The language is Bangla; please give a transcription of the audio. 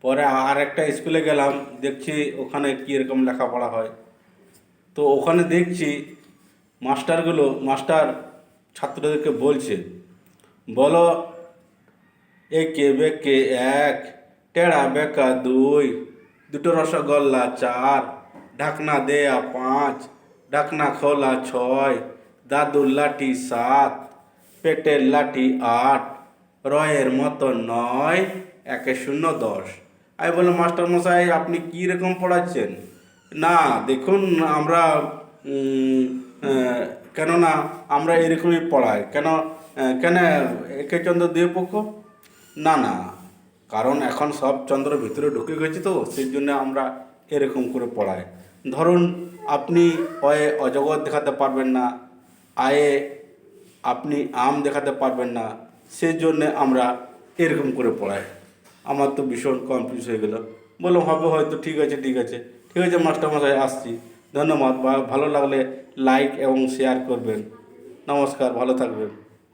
পরে আর একটা স্কুলে গেলাম, দেখছি ওখানে কীরকম লেখাপড়া হয়। তো ওখানে দেখছি মাস্টার ছাত্রদেরকে বলছে, বলো একে বেঁকে এক, টেढ़ा বেঁকা দুই, দুটো রসগোল্লা চার, ঢাকনা দেয়া পাঁচ, ঢাকনা খোলা ছয়, দাদুর লাঠি সাত, পেটের লাঠি আট, রয়ের মতো নয়, একে শূন্য 10। আমি বললাম, মাস্টার মশাই আপনি কী রকম পড়াচ্ছেন? না দেখুন, আমরা উম, আহ, কেননা আমরা এরকমই পড়াই। কেন একে চন্দ্র দুই পক্ষ? না না, কারণ এখন সব চন্দ্র ভিতরে ঢুকে গেছে, তো সেই জন্য আমরা এরকম করে পড়াই। ধরুন আপনি অয়ে অজগর দেখাতে পারবেন না, আয়ে আপনি আম দেখাতে পারবেন না, সেই জন্যে আমরা এরকম করে পড়াই। আমার তো ভীষণ কনফিউজ হয়ে গেল। বললাম হবে হয়তো, ঠিক আছে ঠিক আছে ঠিক আছে মাস্টারমশাই, আসছি। ধন্যবাদ। ভালো লাগলে লাইক এবং শেয়ার করবেন। নমস্কার, ভালো থাকবেন।